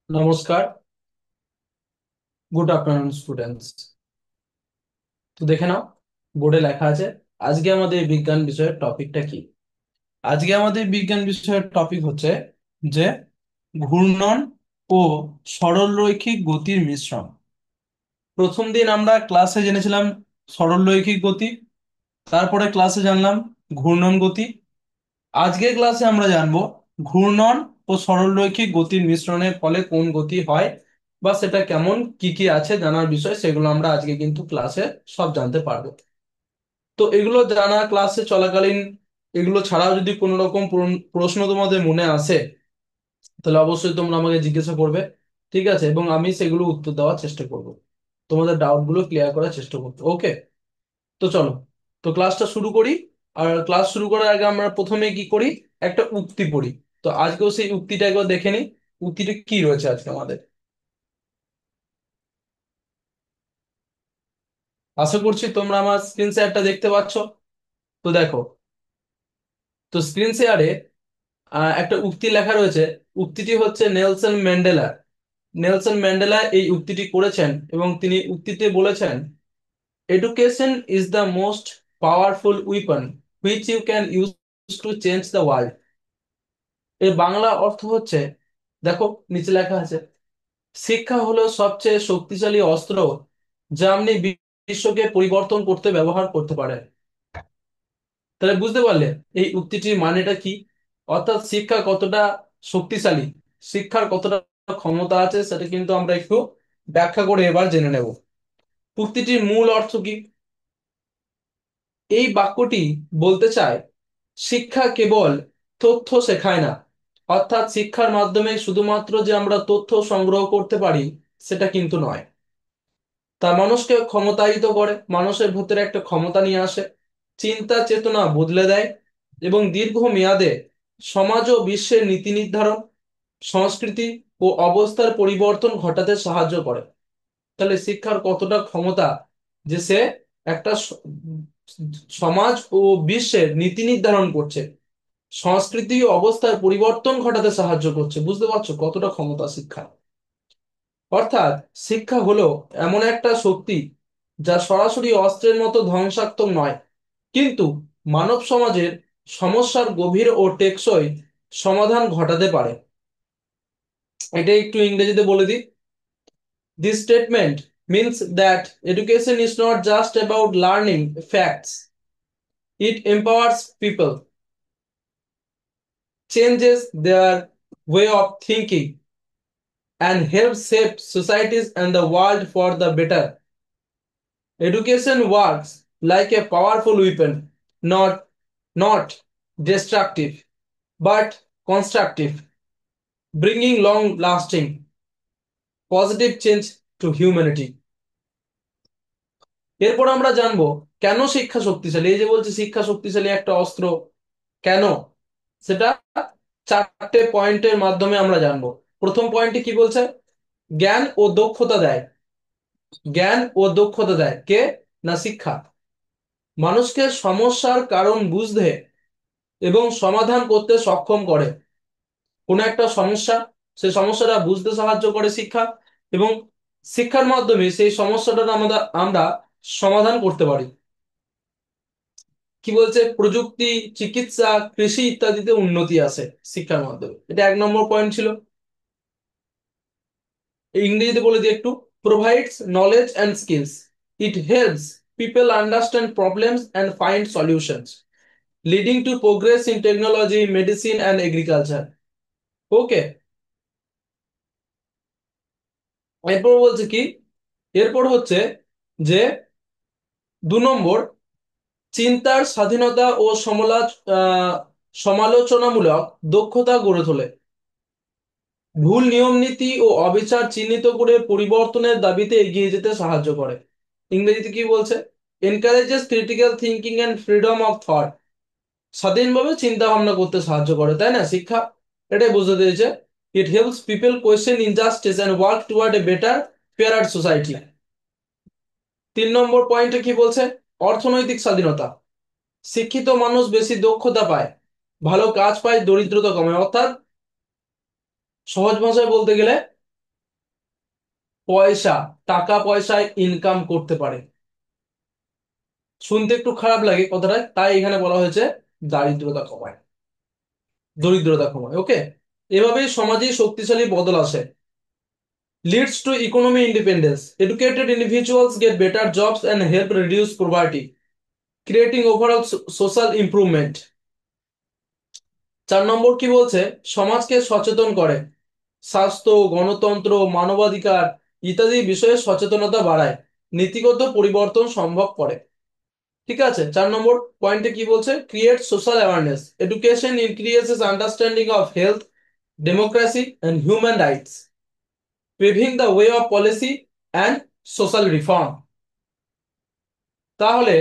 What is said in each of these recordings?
নমস্কার। Good afternoon students. তো দেখে নাও, বোর্ডে লেখা আছে আজকে আমাদের বিজ্ঞান বিষয়ের টপিকটা কি। আজকে আমাদের বিজ্ঞান বিষয়ের টপিক হচ্ছে যে ঘূর্ণন ও সরলরৈখিক গতির মিশ্রণ। প্রথম দিন আমরা ক্লাসে জেনেছিলাম সরলরৈখিক গতি, তারপরে ক্লাসে জানলাম ঘূর্ণন গতি। আজকের ক্লাসে আমরা জানবো ঘূর্ণন ও সরলরৈখিক গতির মিশ্রণের ফলে কোন গতি হয় বা সেটা কেমন, কি কি আছে জানার বিষয়, সেগুলো আমরা আজকে কিন্তু ক্লাসে সব জানতে পারবো। তো এগুলো জানা ক্লাসে চলাকালীন, এগুলো ছাড়াও যদি কোনো রকম প্রশ্ন তোমাদের মনে আসে তাহলে অবশ্যই তোমরা আমাকে জিজ্ঞাসা করবে, ঠিক আছে? এবং আমি সেগুলো উত্তর দেওয়ার চেষ্টা করব, তোমাদের ডাউট গুলো ক্লিয়ার করার চেষ্টা করবো। ওকে, তো চলো, তো ক্লাসটা শুরু করি। আর ক্লাস শুরু করার আগে আমরা প্রথমে কি করি, একটা উক্তি পড়ি। তো আজকেও সেই উক্তিটা একবার দেখে নিই, উক্তিটা কি রয়েছে আজকে আমাদের। আশা করছি তোমরা আমার স্ক্রিন শেয়ারটা দেখতে পাচ্ছ। তো দেখো, তো স্ক্রিন শেয়ারে একটা উক্তি লেখা রয়েছে। উক্তিটি হচ্ছে নেলসন ম্যান্ডেলার। নেলসন ম্যান্ডেলা এই উক্তিটি করেছেন এবং তিনি উক্তিতে বলেছেন, education is the most powerful weapon which you can use to change the world. এর বাংলা অর্থ হচ্ছে, দেখো নিচে লেখা আছে, শিক্ষা হলো সবচেয়ে শক্তিশালী অস্ত্র যা আপনি বিশ্বকে পরিবর্তন করতে ব্যবহার করতে পারেন। তাহলে বুঝতে পারলে এই উক্তিটির মানেটা কি, অর্থাৎ শিক্ষা কতটা শক্তিশালী, শিক্ষার কতটা ক্ষমতা আছে সেটা কিন্তু আমরা একটু ব্যাখ্যা করে এবার জেনে নেব। উক্তিটির মূল অর্থ কি? এই বাক্যটি বলতে চায় শিক্ষা কেবল তথ্য শেখায় না, অর্থাৎ শিক্ষার মাধ্যমে শুধুমাত্র যে আমরা তথ্য সংগ্রহ করতে পারি সেটা কিন্তু নয়। তা মানুষকে ক্ষমতায়িত করে, মানুষের ভিতরে একটা ক্ষমতা নিয়ে আসে, চিন্তা চেতনা বদলে দেয় এবং দীর্ঘ মেয়াদে সমাজ ও বিশ্বের নীতি নির্ধারণ, সংস্কৃতি ও অবস্থার পরিবর্তন ঘটাতে সাহায্য করে। তাহলে শিক্ষার কতটা ক্ষমতা যে সে একটা সমাজ ও বিশ্বের নীতি নির্ধারণ করছে, সংস্কৃতি ও অবস্থার পরিবর্তন ঘটাতে সাহায্য করছে। বুঝতে পারছো কতটা ক্ষমতা শিক্ষা। অর্থাৎ শিক্ষা হলো এমন একটা শক্তি যা সরাসরি অস্ত্রের মতো ধ্বংসাত্মক নয়, কিন্তু মানব সমাজের সমস্যার গভীর ও টেকসই সমাধান ঘটাতে পারে। এটা একটু ইংরেজিতে বলে দিই। This statement means that education is not just about learning facts, it empowers people, changes their way of thinking, and helps shape societies and the world for the better. Education works like a powerful weapon, not destructive, but constructive, bringing long lasting positive change to humanity. এরপর আমরা জানবো কেন শিক্ষা শক্তিশালী। এই যে বলছে শিক্ষা শক্তিশালী একটা অস্ত্র, কেন, সেটা চারটে পয়েন্টের মাধ্যমে আমরা জানবো। প্রথম পয়েন্টে কি বলছে, জ্ঞান ও দক্ষতা দেয়। জ্ঞান ও দক্ষতা দেয় কে? না শিক্ষা। মানুষকে সমস্যার কারণ বুঝতে এবং সমাধান করতে সক্ষম করে। কোনো একটা সমস্যা, সেই সমস্যাটা বুঝতে সাহায্য করে শিক্ষা, এবং শিক্ষার মাধ্যমে সেই সমস্যাটা আমরা সমাধান করতে পারি। কি বলছে, প্রযুক্তি, চিকিৎসা, কৃষি ইত্যাদিতে উন্নতি আসে শিক্ষার মাধ্যমে। এটা এক নম্বর পয়েন্ট ছিল। ইংরেজিতে বলে দিই একটু, provides knowledge and skills, it helps people understand problems and find solutions, leading to progress in technology, medicine and agriculture. Okay, এরপর বলছে কি, এরপর হচ্ছে যে 2 নম্বর, চিন্তার স্বাধীনতা ও সমালোচনামূলক দক্ষতা গড়ে তোলে। ভুল নিয়ম নীতি ও অবিচার চিহ্নিত করে পরিবর্তনের দাবিতে এগিয়ে যেতে সাহায্য করে। ইংরেজিতে কি বলছে, encourages critical thinking and freedom of thought. স্বাধীনভাবে চিন্তা ভাবনা করতে সাহায্য করে, তাই না শিক্ষা? এটাই বুঝতে দিয়েছে। It helps people question injustice and work toward a better fair society. 3 number পয়েন্টে কি বলছে, অর্থনৈতিক স্বাধীনতা। শিক্ষিত মানুষ বেশি দক্ষতা পায়, ভালো কাজ পায়, দরিদ্রতা কমে। অর্থাৎ সহজ ভাষায় বলতে গেলে পয়সা, টাকা পয়সায় ইনকাম করতে পারে। শুনতে একটু খারাপ লাগে কথাটা, তাই এখানে বলা হয়েছে দারিদ্রতা কমায়, দরিদ্রতা কমায়। ওকে, এভাবেই সমাজে শক্তিশালী বদল আসে। Leads to economy independence. Educated individuals get better jobs and help reduce poverty, creating overall social improvement. 4 নম্বর কি বলছে, সমাজকে সচেতন করে, স্বাস্থ্য, গণতন্ত্র, মানবাধিকার ইত্যাদি বিষয়ে সচেতনতা বাড়ায়, নীতিগত পরিবর্তন সম্ভব করে। ঠিক আছে, 4 নম্বর পয়েন্টে কি বলছে, create social awareness, education increases understanding of health, democracy and human rights, paving the way of policy and social reform. তাহলে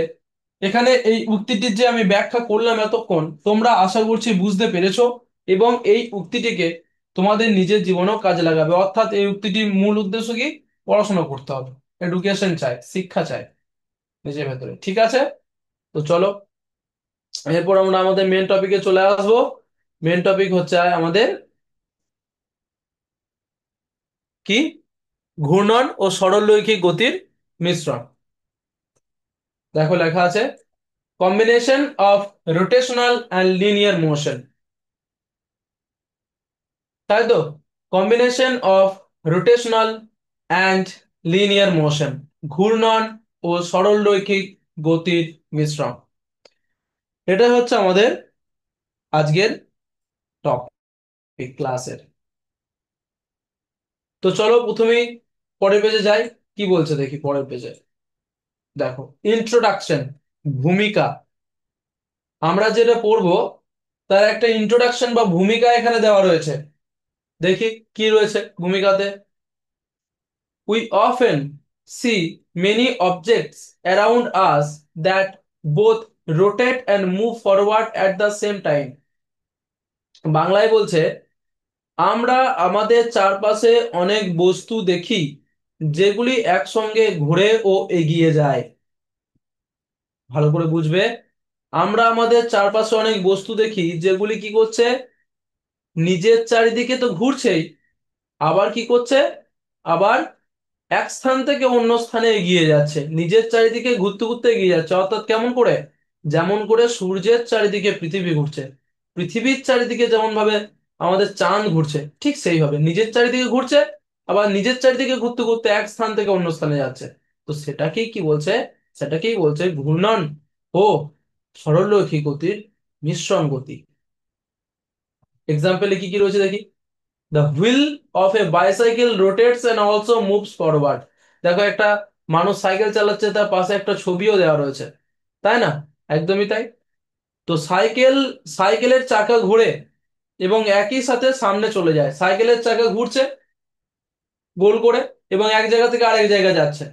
এখানে এই উক্তিটির যে আমি ব্যাখ্যা করলাম এতক্ষণ, তোমরা আশা করছি বুঝতে পেরেছো এবং এই উক্তিটিকে তোমাদের নিজের জীবনেও কাজে লাগাবে। অর্থাৎ এই উক্তিটির মূল উদ্দেশ্য কি, পড়াশোনা করতে হবে, এডুকেশন চাই, শিক্ষা চাই নিজের ভেতরে। ঠিক আছে, তো চলো এরপর আমরা আমাদের মেন টপিকে চলে আসবো। মেন টপিক হচ্ছে আমাদের কি, ঘূর্ণন ও সরলরৈখিক গতির মিশ্রণ। দেখো লেখা আছে, combination of rotational and linear motion. তাই তো, combination of rotational and linear motion, ঘূর্ণন ও সরলরৈখিক গতির মিশ্রণ, এটা হচ্ছে আমাদের আজকের টপিক ক্লাসের। তো চলো প্রথমেই পরের পেজে যাই, কি বলছে দেখি পরের পেজে। দেখো, ইন্ট্রোডাকশন, ভূমিকা। আমরা যেটা পড়বো তার একটা ইন্ট্রোডাকশন বা ভূমিকা এখানে দেওয়া রয়েছে। দেখি কি রয়েছে ভূমিকাতে। We often see many objects around us that both rotate and move forward at the same time. বাংলায় বলছে, আমরা আমাদের চারপাশে অনেক বস্তু দেখি যেগুলি একসঙ্গে ঘুরে ও এগিয়ে যায়। ভালো করে বুঝবে, আমরা আমাদের চারপাশে অনেক বস্তু দেখি যেগুলি কি করছে, নিজের চারিদিকে তো ঘুরছেই, আবার কি করছে, আবার এক স্থান থেকে অন্য স্থানে এগিয়ে যাচ্ছে, নিজের চারিদিকে ঘুরতে ঘুরতে এগিয়ে যাচ্ছে। অর্থাৎ কেমন করে, যেমন করে সূর্যের চারিদিকে পৃথিবী ঘুরছে, পৃথিবীর চারিদিকে যেমন ভাবে আমাদের চাঁদ ঘুরছে, ঠিক সেইভাবে নিজের চারিদিকে ঘুরছে, আবার নিজের চারিদিকে ঘুরতে ঘুরতে এক স্থান থেকে অন্য স্থানে যাচ্ছে। তো সেটাকেই কি বলছে, সেটাকেই বলছে ঘূর্ণন ও সরলরৈখিক গতির মিশ্রণ গতি। এক্সাম্পলে কি কি রয়েছে দেখি। The wheel of a bicycle rotates and also moves forward. দেখো একটা মানুষ সাইকেল চালাচ্ছে, তার পাশে একটা ছবিও দেওয়া রয়েছে, তাই না? একদমই তাই। তো সাইকেলের চাকা ঘুরে এবং একই সাথে সামনে চলে যায়, সাইকেলের চাকা ঘুরছে গোল করে এবং এক জায়গা থেকে আরেক জায়গায় যাচ্ছে।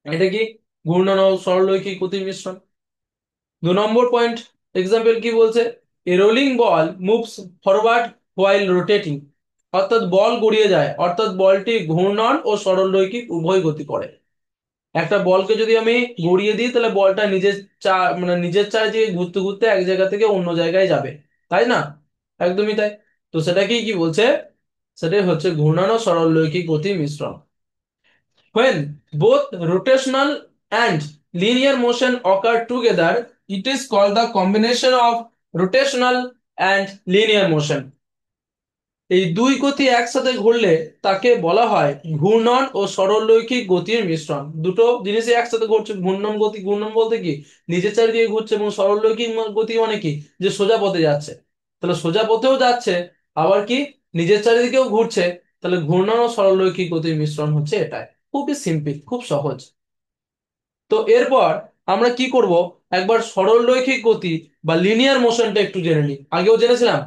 এটা কি, ঘূর্ণন ও সরলরৈখিক গতির মিশ্রণ। 2 নম্বর পয়েন্ট, এক্সাম্পল কি বলছে, a rolling ball moves forward while rotating. অর্থাৎ বল গড়িয়ে যায়, অর্থাৎ বলটি ঘূর্ণন ও সরলরৈখিক উভয় গতি করে। একটা বলকে যদি আমি গড়িয়ে দিই তাহলে বলটা নিজের চারিদিকে ঘুরতে ঘুরতে এক জায়গা থেকে অন্য জায়গায় যাবে, তাই না? একদমই তাই। তো সেটাকেই কি বলছে, সেটাই হচ্ছে ঘূর্ণন ও সরলরৈখিক গতির মিশ্রণ। When both rotational and linear motion occur together, it is called the combination of rotational and linear motion. এই দুই গতি একসাথে ঘুরলে তাকে বলা হয় ঘূর্ণন ও সরলরৈখিক গতির মিশ্রণ। দুটো জিনিসই একসাথে ঘুরছে, ঘূর্ণন গতি, ঘূর্ণন বলতে কি নিজের চারিদিকে ঘুরছে, এবং সরলরৈখিক গতি মানে কি, যে সোজা পথে যাচ্ছে। তাহলে সোজা পথেও যাচ্ছে, আবার কি নিজের চারিদিকেও ঘুরছে, তাহলে ঘূর্ণন ও সরলরৈখিক গতির মিশ্রণ হচ্ছে এটাই। খুবই সিম্পল, খুব সহজ। তো এরপর আমরা কি করব, একবার সরলরৈখিক গতি বা লিনিয়ার মোশনটা একটু জেনে নিই। আগেও জেনেছিলাম,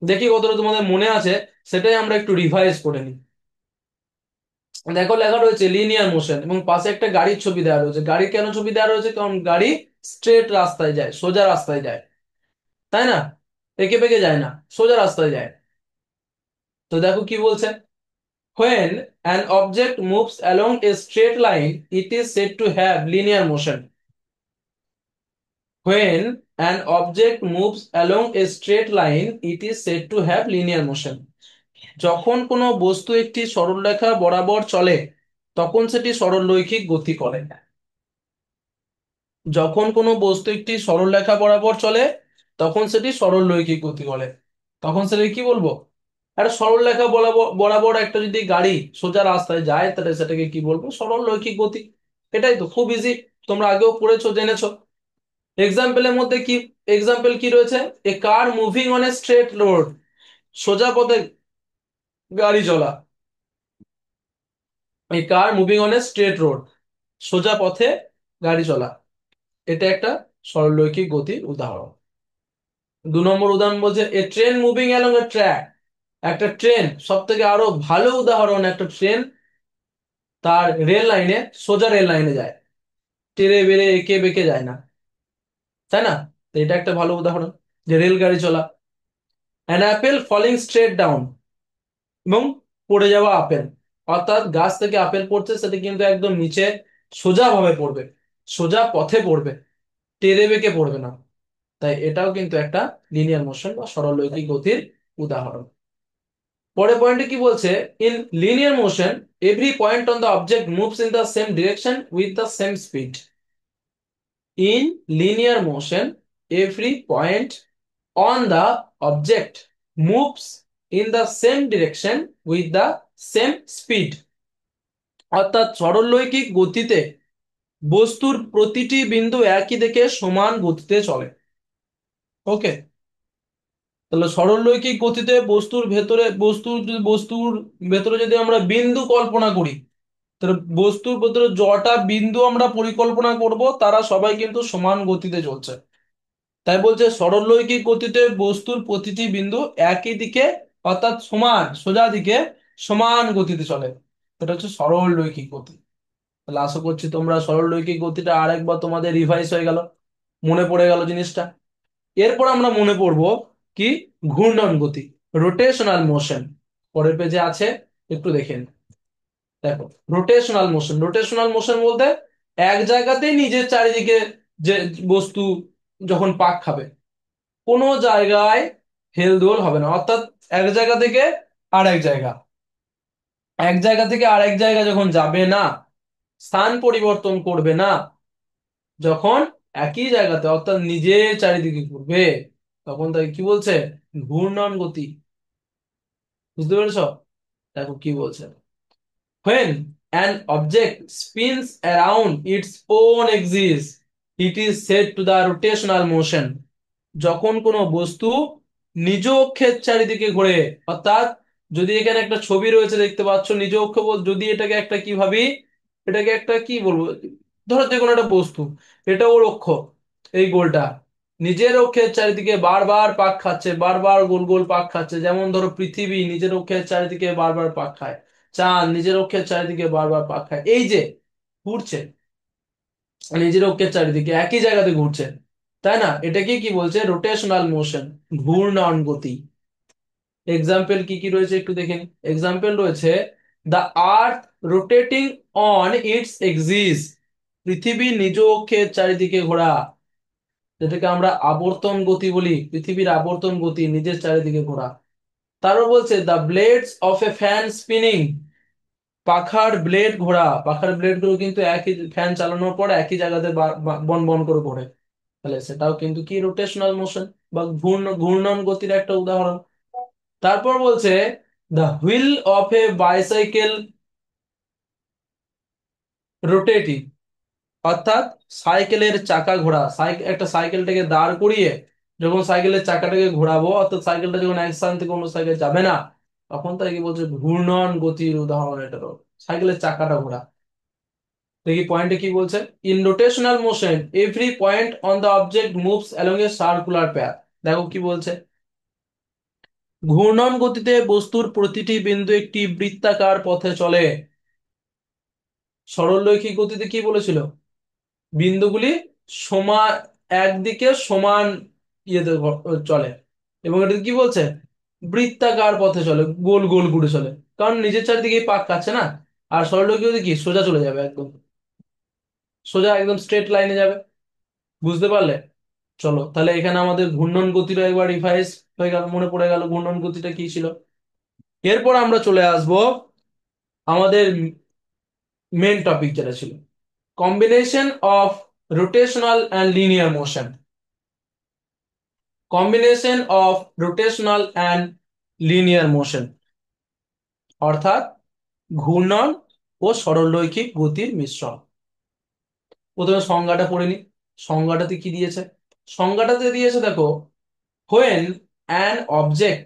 দেখি কতটা তোমাদের মনে আছে, সেটাই আমরা একটু রিভাইজ করে নিই। দেখো লেখা রয়েছে লিনিয়ার মোশন এবং পাশে একটা গাড়ির ছবি দেওয়া রয়েছে। গাড়ি কেন ছবি দেওয়া রয়েছে, কারণ গাড়ি স্ট্রেট রাস্তায় যায়, সোজা রাস্তায় যায়, তাই না? এঁকে বেঁকে যায় না, সোজা রাস্তায় যায়। তো দেখো কি বলছে, when an object moves along a straight line it is said to have linear motion. When an object moves along a straight line, it is said to have linear motion. যখন কোনো বস্তু একটি সরলরেখা বরাবর চলে তখন সেটি সরলরৈখিক গতি করে। যখন কোনো বস্তু একটি সরলরেখা বরাবর চলে তখন সেটি সরলরৈখিক গতি করে। তখন সেটা কি বলবো? একটা সরলরেখা বরাবর বরাবর একটা যদি গাড়ি সোজা রাস্তায় যায় তাহলে সেটাকে কি বলবো? সরলরৈখিক গতি। এটাই তো, খুব ইজি। তোমরা আগেও পড়েছো, জেনেছো। এক্সাম্পলের মধ্যে কি, এক্সাম্পল কি রয়েছে? A car moving on a straight road, সোজা পথে গাড়ি চলা। A car moving on a straight road, সোজা পথে গাড়ি চলা। এটা একটা সরলরৈখিক গতির উদাহরণ। 2 নম্বর উদাহরণ বলছে a train moving along a track. একটা ট্রেন, সব থেকে আরো ভালো উদাহরণ, একটা ট্রেন তার রেল লাইনে, সোজা রেল লাইনে যায়, টেরে বেড়ে এঁকে বেঁকে যায় না, তাই না? তো এটা একটা ভালো উদাহরণ যে রেলগাড়ি চলা। An apple falling straight down, এবং পড়ে যাওয়া আপেল, অর্থাৎ গাছ থেকে আপেল পড়ছে সেটা কিন্তু একদম নিচে সোজা ভাবে পড়বে, সোজা পথে পড়বে, টেরে বেঁকে পড়বে না। তাই এটাও কিন্তু একটা লিনিয়ার মোশন বা সরলরৈখিক গতির উদাহরণ। পরের পয়েন্টে কি বলছে? In linear motion every point on the object moves in the same direction with the same speed. In linear motion, every point on the object moves in the same direction with the same speed. অর্থাৎ সরলরৈখিক গতিতে বস্তুর প্রতিটি বিন্দু একই দিকে সমান গতিতে চলে। ওকে, তাহলে সরলরৈখিক গতিতে বস্তুর ভেতরে যদি আমরা বিন্দু কল্পনা করি, তাহলে বস্তুর ভেতরে যটা বিন্দু আমরা পরিকল্পনা করব তারা সবাই কিন্তু সমান গতিতে চলছে। তাই বলছে সরলরৈখিক গতিতে বস্তুর প্রতিটি বিন্দু একই দিকে, অর্থাৎ সমান সোজা দিকে সমান গতিতে চলে। এটা হচ্ছে সরলরৈখিক গতি। তাহলে আশা করছি তোমরা সরলরৈখিক গতিটা আরেকবার তোমাদের রিভাইজ হয়ে গেল, মনে পড়ে গেল জিনিসটা। এরপর আমরা মনে পড়বো কি? ঘূর্ণন গতি, রোটেশনাল মোশন। পরের পেজে আছে, একটু দেখেন। দেখো, রোটেশনাল মোশন, রোটেশনাল মোশন বলতে এক জায়গাতেই নিজের চারিদিকে যে বস্তু যখন পাক খাবে, কোনো জায়গায় হেলদোল হবে না, অর্থাৎ এক জায়গা থেকে আর এক জায়গা, এক জায়গা থেকে আর এক জায়গা যখন যাবে না, স্থান পরিবর্তন করবে না, যখন একই জায়গাতে অর্থাৎ নিজের চারিদিকে ঘুরবে, তখন তাকে কি বলছে? ঘূর্ণন গতি। বুঝতে পেরেছো? দেখো কি বলছে। When an object spins around its own axis, it is said to the rotational motion. যখন কোনো বস্তু নিজ অক্ষের চারিদিকে ঘোরে, অর্থাৎ যদি এখানে একটা ছবি রয়েছে দেখতে পাচ্ছ, নিজ অক্ষ যদি এটাকে একটা কি ভাবি, এটাকে একটা কি বলবো, ধরো যে কোনো একটা বস্তু, এটা ওর অক্ষ, এই গোলটা নিজের অক্ষের চারিদিকে বারবার পাক খাচ্ছে, বারবার গোল গোল পাক খাচ্ছে। যেমন ধরো পৃথিবী নিজের অক্ষের চারিদিকে বারবার পাক খায়, চাঁদ নিজের অক্ষের চারিদিকে বারবার পাক খায়, এই যে ঘুরছে নিজের অক্ষের চারিদিকে একই জায়গাতে ঘুরছে, তাই না? এটাকে কি বলছে? রোটেশনাল মোশন, ঘূর্ণন গতি। এক্সাম্পল কি কি রয়েছে একটু দেখেন। এক্সাম্পল রয়েছে the earth rotating on it's axis, পৃথিবী নিজ অক্ষের চারিদিকে ঘোরা, যেটাকে আমরা আবর্তন গতি বলি, পৃথিবীর আবর্তন গতি, নিজের চারিদিকে ঘোরা। তারপর বলছে the blades of A fan spinning, পাখার ব্লেড ঘোরা, পাখার ব্লেড গুলো কিন্তু একই, ফ্যান চালানোর পর একই জায়গাতে বন বন করে ঘোরে। তাহলে সেটাও কিন্তু কি? রোটেশনাল মোশন বা ঘূর্ণন গতির একটা উদাহরণ। তারপর বলছে the wheel of A bicycle rotating, অর্থাৎ সাইকেলের চাকা ঘোরা, একটা সাইকেলটাকে দাঁড় করিয়ে যখন সাইকেলের চাকাটাকে ঘোরাবো, অর্থাৎ সাইকেলটা যখন এক স্থান থেকে অন্য সাইকেল যাবে না, তখন তাকে কি বলছে? ঘূর্ণন গতির উদাহরণ এটারও, সাইকেলের চাকাটা ঘোরা। দেখি পয়েন্টে কি বলছে। In rotational motion every point on the object moves along A circular path. দেখো কি বলছে। ঘূর্ণন গতিতে বস্তুর প্রতিটি বিন্দু একটি বৃত্তাকার পথে চলে। সরলরৈখিক গতিতে কি বলেছিল? বিন্দুগুলি সমান, একদিকে সমান ইয়েতে চলে, এবং এটা কি বলছে? বৃত্তাকার পথে চলে, গোল গোল ঘুরে চলে, কারণ নিজের চারিদিকে পাক খাচ্ছে না। আর সরলরৈখিক গতি কি? সোজা চলে যাবে, একদম সোজা, একদম স্ট্রেট লাইনে যাবে। বুঝতে পারলে? চলো তাহলে এখানে আমাদের ঘূর্ণন গতিটা একবার রিভাইজ হয়ে গেল, মনে পড়ে গেল ঘূর্ণন গতিটা কি ছিল। এরপর আমরা চলে আসব আমাদের মেন টপিক যেটা ছিল combination of rotational and linear motion. Combination of rotational and linear motion অর্থাৎ ঘূর্ণন ও সরলরৈখিক গতির মিশ্রণ। প্রথমে সংজ্ঞাটা পড়ে নি। সংজ্ঞাটাতে কি দিয়েছে? সংজ্ঞাটাতে দিয়েছে দেখো, when an object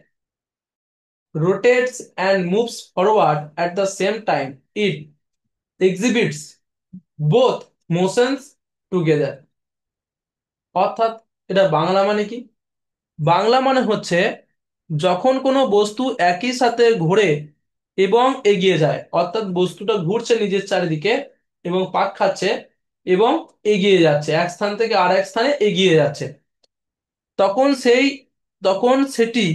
rotates and moves forward at the same time it exhibits both motions together। অর্থাৎ এটা বাংলা মানে কি? বাংলা মানে হচ্ছে যখন কোনো বস্তু একই সাথে ঘোরে এবং এগিয়ে যায়, অর্থাৎ বস্তুটা ঘুরছে নিজের চারিদিকে এবং পাক খাচ্ছে এবং এগিয়ে যাচ্ছে, এক স্থান থেকে আর এক স্থানে এগিয়ে যাচ্ছে, তখন সেই তখন সেটি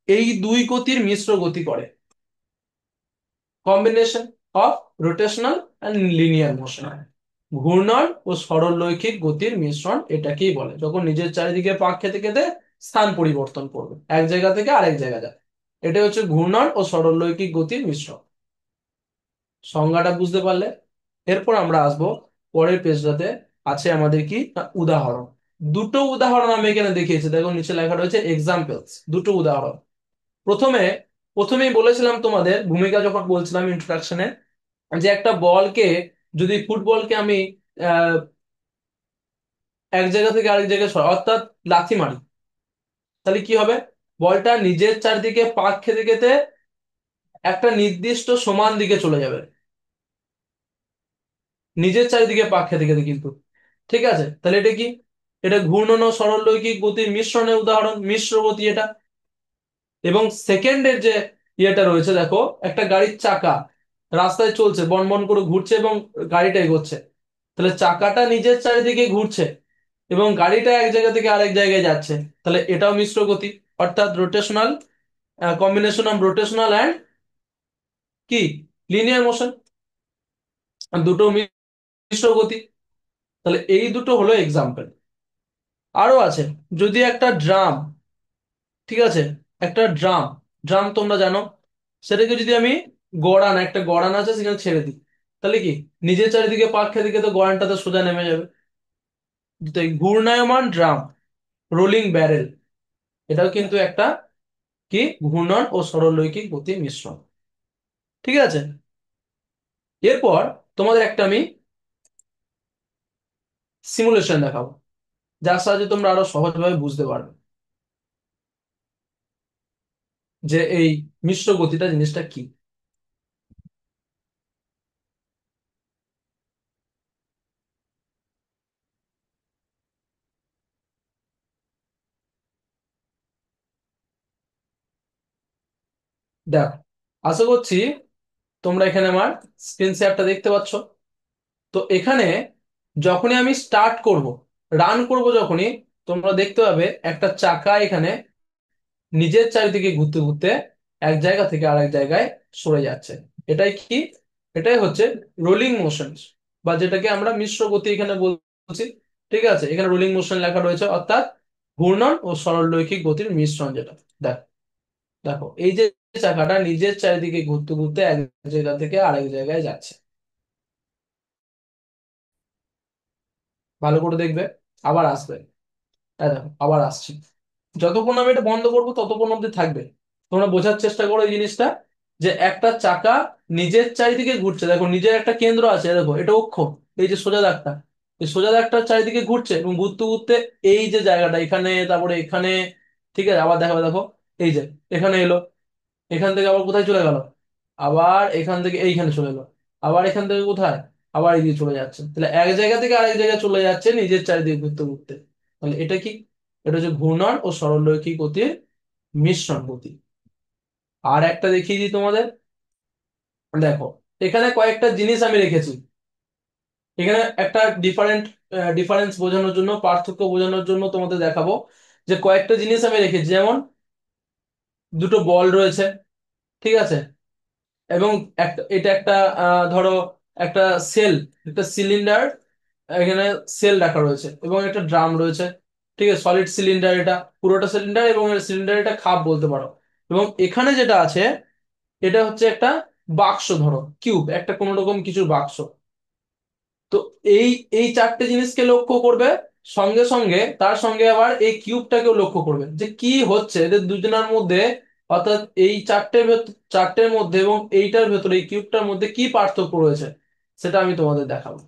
এই দুই গতির মিশ্র গতি করে। Combination of rotational and linear motion, ঘূর্ণন ও সরলরৈখিক গতির মিশ্রণ এটাকেই বলে, যখন নিজের চারিদিকে পাক খেতে খেতে স্থান পরিবর্তন করবে, এক জায়গা থেকে আরেক জায়গা যাবে, এটা হচ্ছে ঘূর্ণন ও সরলরৈখিক গতির মিশ্রণ। সংজ্ঞাটা বুঝতে পারলে? এরপর আমরা আসবো পরের পেজটাতে, আছে আমাদের কি না, উদাহরণ। দুটো উদাহরণ আমি এখানে দেখিয়েছি, দেখো নিচে লেখা রয়েছে এক্সাম্পলস, দুটো উদাহরণ। প্রথমে প্রথমেই বলেছিলাম তোমাদের ভূমিকা যখন বলছিলাম ইন্ট্রোডাকশনে, যে একটা বলকে, যদি ফুটবলকে আমি আহ, এক জায়গা থেকে আরেক জায়গায় অর্থাৎ লাথি মারি, তাহলে কি হবে? বলটা নিজের চারদিকে পাক খেতে খেতে একটা নির্দিষ্ট সমান দিকে চলে যাবে, নিজের চারিদিকে পাক খেতে খেতে কিন্তু। ঠিক আছে, তাহলে এটা কি? এটা ঘূর্ণন ও সরলরৈখিক গতির মিশ্রণের উদাহরণ, মিশ্র গতি এটা। এবং সেকেন্ডের যে ইয়েটা রয়েছে দেখো, একটা গাড়ির চাকা রাস্তায় চলছে, বন বন করে ঘুরছে এবং গাড়িটা এগোচ্ছে, তাহলে চাকাটা নিজের চারিদিকে ঘুরছে এবং গাড়িটা এক জায়গা থেকে আরেক জায়গায় যাচ্ছে, তাহলে এটাও মিশ্র গতি, অর্থাৎ rotational, combination of rotational and কি লিনিয়ার মোশন, দুটো মিশ্র গতি। তাহলে এই দুটো হলো এক্সাম্পল। আরো আছে, যদি একটা ড্রাম, ঠিক আছে, একটা ড্রাম, ড্রাম তোমরা জানো, সেটাকে যদি আমি গড়ান, একটা গড়ান আছে সেখানে ছেড়ে দিই, তাহলে কি নিজের চারিদিকে পাক খেতে খেতে গড়ানটাতে সোজা নেমে যাবে। তো এই ঘূর্ণায়মান ড্রাম, রোলিং ব্যারেল, এটাও কিন্তু একটা কি ঘূর্ণন ও সরলরৈখিক গতির মিশ্রণ। ঠিক আছে, এরপর তোমাদের একটা আমি সিমুলেশন দেখাবো, যার সাহায্যে তোমরা আরো সহজভাবে বুঝতে পারবে যে এই মিশ্র গতিটা জিনিসটা কি। দেখো, আশা করছি তোমরা এখানে আমার স্ক্রিন শেয়ারটা দেখতে পাচ্ছ। তো এখানে যখনই আমি স্টার্ট করব, রান করব, যখনই তোমরা দেখতে পাবে একটা চাকা এখানে নিজের চারিদিকে ঘুরতে ঘুরতে এক জায়গা থেকে আরেক জায়গায় সরে যাচ্ছে। এটাই কি? এটাই হচ্ছে রোলিং মোশন, বা যেটাকে আমরা মিশ্র গতি এখানে বলছি। ঠিক আছে, এখানে রোলিং মোশন লেখা রয়েছে, অর্থাৎ ঘূর্ণন ও সরলরৈখিক গতির মিশ্রণ যেটা। দেখো, দেখো এই যে চাকাটা নিজের চারিদিকে ঘুরতে ঘুরতে এক জায়গা থেকে আরেক জায়গায় যাচ্ছে। ভালো করে দেখবে, আবার আসবে, এই দেখো আবার আসছে। যতক্ষণ আমি এটা বন্ধ করবো ততক্ষণ অব্দি থাকবে। তোমরা বোঝার চেষ্টা করো এই জিনিসটা, যে একটা চাকা নিজের চারিদিকে ঘুরছে, দেখো নিজের একটা কেন্দ্র আছে, দেখো এটা অক্ষ, এই যে সোজা দাগটা, এই সোজা দাগটার চারিদিকে ঘুরছে এবং ঘুরতে ঘুরতে এই যে জায়গাটা এখানে, তারপরে এখানে, ঠিক আছে, আবার দেখো দেখো, এই যে এখানে এলো, এখান থেকে আবার কোথায় চলে গেল, আবার এখান থেকে এইখানে চলে এলো, আবার এখান থেকে কোথায়, আবার এদিকে চলে যাচ্ছে, তাহলে এক জায়গা থেকে আরেক জায়গায় চলে যাচ্ছে নিজের চারিদিকে ঘুরতে ঘুরতে। তাহলে এটা কি? এটা হচ্ছে ঘূর্ণন ও সরলরৈখিক গতির মিশ্রণ গতি। আর একটা দেখিয়ে দিই তোমাদের, দেখো এখানে কয়েকটা জিনিস আমি রেখেছি, এখানে একটা ডিফারেন্স বোঝানোর জন্য, পার্থক্য বোঝানোর জন্য তোমাদের দেখাবো, যে কয়েকটা জিনিস আমি রেখেছি, যেমন দুটো বল রয়েছে, ঠিক আছে, এবং একটা, এটা একটা ধরো একটা সেল, একটা সিলিন্ডার, এখানে সেল রাখা রয়েছে এবং একটা ড্রাম রয়েছে। ঠিক আছে, সলিড সিলিন্ডার, এটা পুরোটা সিলিন্ডার এবং সিলিন্ডার এটা খাপ বলতে পারো। এবং এখানে যেটা আছে, এটা হচ্ছে একটা বাক্স, ধরো কিউব, একটা কোনো রকম কিছুর বাক্স। তো এই এই চারটে জিনিসকে লক্ষ্য করবে, সঙ্গে সঙ্গে তার সঙ্গে আবার এই কিউবটাকেও লক্ষ্য করবে যে কি হচ্ছে এদের দুজনের মধ্যে, অর্থাৎ এই চারটের মধ্যে এবং এইটার ভেতরে এই কিউবটার মধ্যে কি পার্থক্য রয়েছে, সেটা আমি তোমাদের দেখাবো।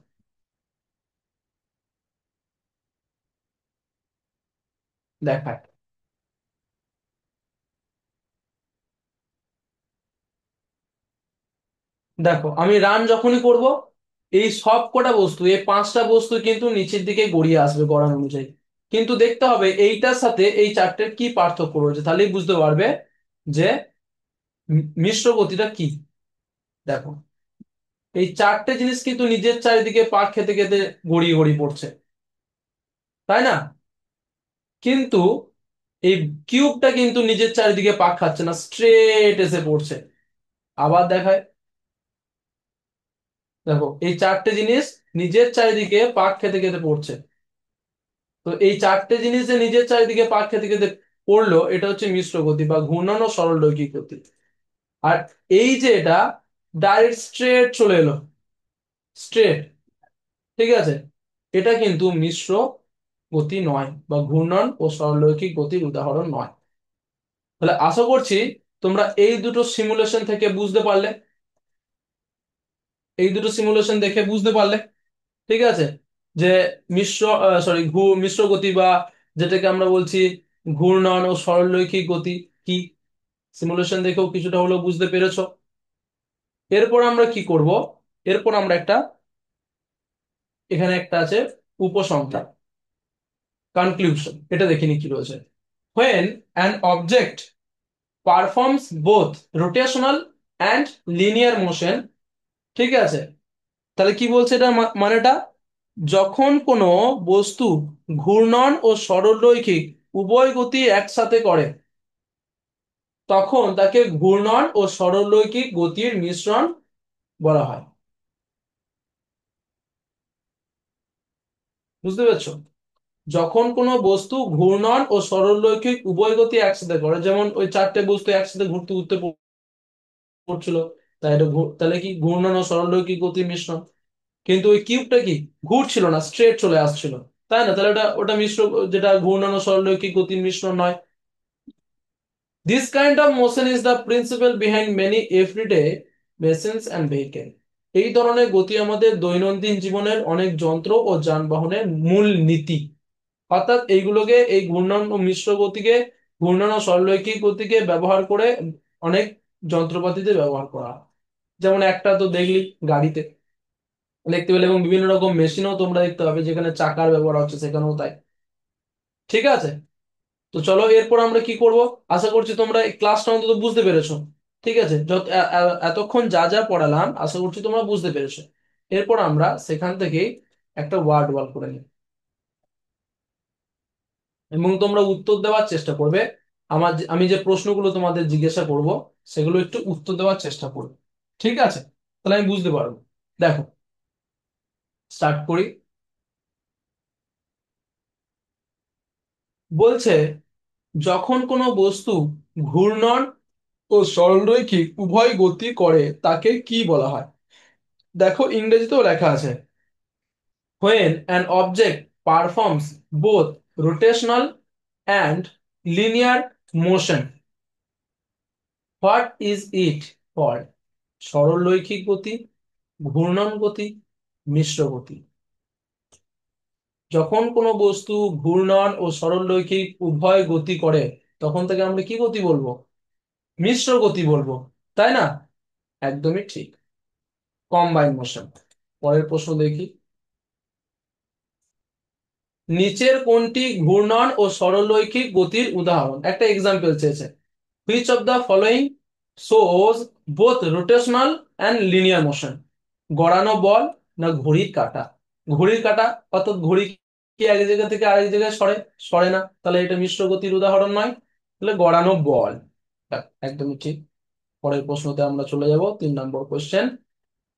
দেখায়, দেখো আমি রান যখনই করব, এই সব কটা বস্তু, এই পাঁচটা বস্তু কিন্তু নিচের দিকে গড়িয়ে আসবে গড়ান অনুযায়ী। কিন্তু দেখতে হবে এইটার সাথে এই চারটের কি পার্থক্য রয়েছে, তাহলেই বুঝতে পারবে যে মিশ্র গতিটা কি। দেখো, এই চারটে জিনিস কিন্তু নিজের চারিদিকে পাক খেতে খেতে গড়িয়ে গড়িয়ে পড়ছে, তাই না? কিন্তু এই কিউবটা কিন্তু নিজের চারিদিকে পাক খাচ্ছে না, স্ট্রেট এসে পড়ছে। আবার দেখায়, দেখো এই চারটে জিনিস নিজের চারিদিকে পাক খেতে খেতে পড়ছে। তো এই চারটে জিনিস যে নিজের চারিদিকে পাক খেতে খেতে পড়লো, এটা হচ্ছে মিশ্র গতি বা ঘূর্ণন ও সরলরৈখিক গতি। আর এই যে এটা ডাইরেক্ট স্ট্রেট চলে এলো, স্ট্রেট, ঠিক আছে, এটা কিন্তু মিশ্র গতি নয় বা ঘূর্ণন ও সরলরৈখিক গতির উদাহরণ নয়। তাহলে আশা করছি তোমরা এই দুটো সিমুলেশন থেকে বুঝতে পারলে, এই দুটো সিমুলেশন দেখে বুঝতে পারলে, ঠিক আছে, যে মিশ্র সরি মিশ্র গতি বা যেটাকে আমরা বলছি ঘূর্ণন ও সরলরৈখিক গতি কি, সিমুলেশন দেখেও কিছুটা হলেও বুঝতে পেরেছো। এরপর আমরা কি করব, এরপর আমরা একটা, এখানে একটা আছে উপসংহার, কনক্লুশন, এটা দেখিনি কি রয়েছে। when an object performs both rotational and linear motion, ঠিক আছে, তাহলে কি বলছে এটা মানেটা, যখন কোনো বস্তু ঘূর্ণন ও সরলরৈখিক উভয় গতি একসাথে করে, তখন তাকে ঘূর্ণন ও সরলরৈখিক গতির মিশ্রণ বলা হয়। বুঝতে পেরেছো? যখন কোনো বস্তু ঘূর্ণন ও সরলরৈখিক উভয় গতি একসাথে করে, যেমন ওই চারটে বস্তু একসাথে ঘুরতে ঘুরতে পড়ছিল, তাই এটা তাহলে কি ঘূর্ণন ও সরলরৈখিক গতির মিশ্রণ। কিন্তু ওই কিউবটা কি ঘুরছিল না, স্ট্রেট চলে আসছিল, তাই না? তাহলে ওটা ওটা মিশ্র, যেটা ঘূর্ণন ও সরলরৈখিক গতির মিশ্রণ নয়। This kind of motion is the principle behind many everyday machines and vehicle. এই ধরনের গতি আমাদের দৈনন্দিন জীবনের অনেক যন্ত্র ও যানবাহনের মূল নীতি। অর্থাৎ এইগুলোকে, এই ঘূর্ণন ও মিশ্র গতিকে, ঘূর্ণন ও সরলরৈখিক গতিকে ব্যবহার করে অনেক যন্ত্রপাতিতে ব্যবহার করা হয়। যেমন একটা তো দেখলি গাড়িতে দেখতে পেলে, এবং বিভিন্ন রকম মেশিনও তোমরা দেখতে পাবে যেখানে চাকার ব্যবহার হচ্ছে, সেখানেও তাই। ঠিক আছে, তো চলো এরপর আমরা কি করব। আশা করছি তোমরা এই ক্লাসটা অন্তত বুঝতে পেরেছো। ঠিক আছে, যত এতক্ষণ যা যা পড়ালাম আশা করছি তোমরা বুঝতে পেরেছো। এরপর আমরা সেখান থেকে একটা ওয়ার্ড ওয়াল করে নিই এবং তোমরা উত্তর দেওয়ার চেষ্টা করবে। আমি যে প্রশ্নগুলো তোমাদের জিজ্ঞাসা করব সেগুলো একটু উত্তর দেওয়ার চেষ্টা করবে। ঠিক আছে, তাহলে আমি বুঝতে পারবো। দেখো, স্টার্ট করি। বলছে, যখন কোনো বস্তু ঘূর্ণন ও সরলরৈখিক উভয় গতি করে তাকে কি বলা হয়? দেখো ইংরেজিতেও লেখা আছে, when an object performs both rotational and linear motion, what is it called? সরলরৈখিক গতি, ঘূর্ণন গতি, মিশ্র গতি। যখন কোনো বস্তু ঘূর্ণন ও সরলরৈখিক উভয় গতি করে, তখন থেকে আমরা কি গতি বলবো? মিশ্র গতি বলবো, তাই না? একদমই ঠিক, কম্বাইন মোশন। পরের প্রশ্ন দেখি, নিচের কোনটি ঘূর্ণন ও সরলরৈখিক গতির উদাহরণ? একটা এক্সাম্পল চেয়েছে। Which of the following shows both rotational and linear motion? গড়ানো বল না ঘড়ির কাঁটা? ঘড়ির কাঁটা, অর্থাৎ ঘড়ি কি এক জায়গা থেকে আরেক জায়গায় সরে? সরে না, তাহলে এটা মিশ্র গতির উদাহরণ নয়। তাহলে গড়ানো বল, একদমই ঠিক। পরের প্রশ্নতে আমরা চলে যাব, 3 নম্বর কোশ্চেন।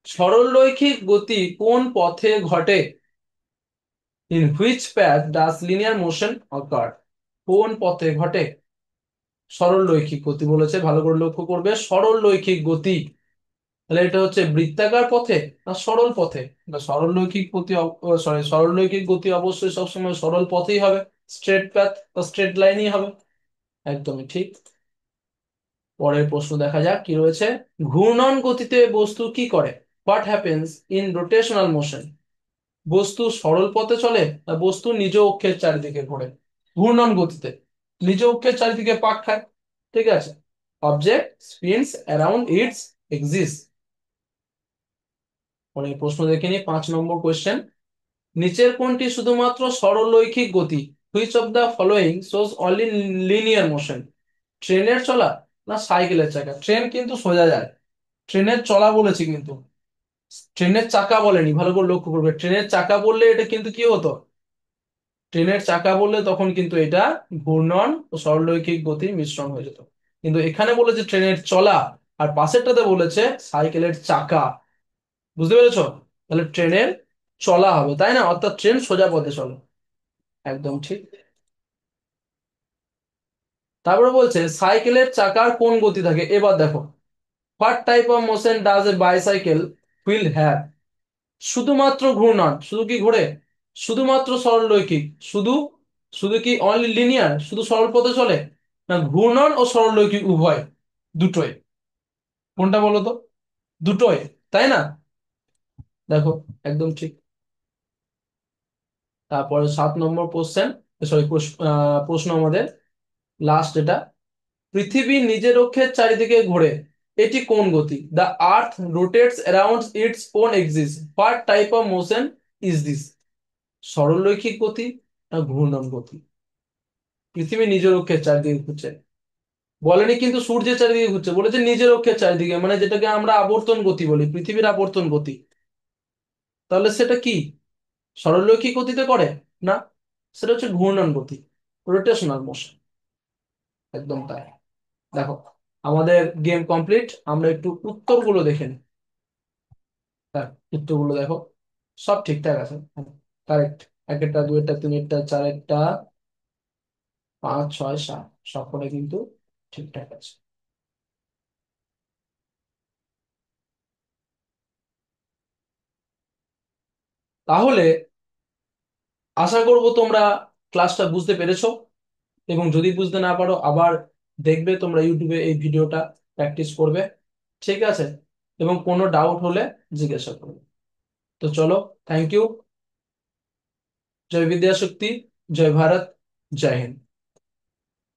সরলরৈখিক গতি কোন পথে ঘটে? In which path does linear motion occur? কোন পথে ঘটে? সরল রৈখিক গতি বলেছে, ভালো করে লক্ষ্য করবে, সরল রৈখিক গতি। তাহলে এটা হচ্ছে বৃত্তাকার পথে না সরল পথে? না, সরল রৈখিক গতি, সরি, সরল রৈখিক গতি অবশ্যই সবসময় সরল পথেই হবে, স্ট্রেট প্যাথ বা স্ট্রেট লাইনই হবে। একদমই ঠিক। পরের প্রশ্ন দেখা যাক কি রয়েছে। ঘূর্ণন গতিতে বস্তু কি করে? What happens in rotational motion? বস্তু সরল পথে চলে না বস্তু নিজ অক্ষের চারিদিকে ঘোরে? ঘূর্ণন গতিতে নিজ অক্ষের চারিদিকে পাক খায়। ঠিক আছে। Object spins around it's axis. পরের প্রশ্ন দেখে নিই, 5 নম্বর কোয়েশ্চেন। নিচের কোনটি শুধুমাত্র সরলরৈখিক গতি? Which of the following shows only linear motion? ট্রেনের চলা না সাইকেলের চাকা? ট্রেন কিন্তু সোজা যায়, ট্রেনের চলা বলেছি কিন্তু, ট্রেনের চাকা বলেনি, ভালো করে লক্ষ্য করবে। ট্রেনের চাকা বললে এটা কিন্তু কি হতো, ট্রেনের চাকা বললে তখন কিন্তু এটা ঘূর্ণন ও সরলরৈখিক গতির মিশ্রণ হয়ে যেত। কিন্তু এখানে বলেছে ট্রেনের চলা, আর পাশেরটাতে বলেছে সাইকেলের চাকা। বুঝতে পেরেছো? তাহলে ট্রেনের চলা হবে, তাই না? অর্থাৎ ট্রেন সোজা পথে চলে। একদম ঠিক। তারপরে বলছে সাইকেলের চাকার কোন গতি থাকে? এবার দেখো, what type of motion does a bicycle wheel have? শুধুমাত্র ঘূর্ণন, শুধু কি ঘোরে? শুধুমাত্র সরলরৈখিক, শুধু, শুধু কি অনলি লিনিয়ার, শুধু সরল পথে চলে, না ঘূর্ণন ও সরলরৈখিক উভয়? দুটোই। কোনটা বলো তো? দুটোই, তাই না? দেখো, একদম ঠিক। তারপরে 7 নম্বর কোশ্চেন, সরি, প্রশ্ন আমাদের লাস্ট এটা। পৃথিবী নিজের অক্ষের চারিদিকে ঘোরে, এটি কোন গতি? The earth rotates around its own axis, what type of motion is this? সরলরৈখিক গতি না ঘূর্ণন গতি? পৃথিবী নিজের অক্ষের চারিদিকে ঘুরছে, বলেনি কিন্তু সূর্যের চারিদিকে ঘুরছে, বলেছে নিজের অক্ষের চারিদিকে, মানে যেটাকে আমরা আবর্তন গতি বলি, পৃথিবীর আবর্তন গতি। তাহলে সেটা কি সরলরৈখিক গতিতে করে? না, সেটা হচ্ছে ঘূর্ণন গতি, রোটেশনাল মোশন। একদম তাই। দেখো, আমাদের গেম কমপ্লিট, আমরা একটু উত্তরগুলো দেখে নিই। হ্যাঁ, উত্তরগুলো দেখো, সব ঠিকঠাক আছে। কারেক্ট। একেরটা, দুয়েরটা, তিনেরটা, চারেরটা, 5, 6, 7, সবকটা কিন্তু ঠিকঠাক আছে। তাহলে আশা করব তোমরা ক্লাসটা বুঝতে পেরেছো, এবং যদি বুঝতে না পারো আবার দেখবে তোমরা ইউটিউবে এই ভিডিওটা, প্র্যাকটিস করবে। ঠিক আছে? এবং কোনো ডাউট হলে জিজ্ঞাসা করবে। তো চলো, থ্যাংক ইউ। জয় বিদ্যাশক্তি, জয় ভারত, জয় হিন্দ।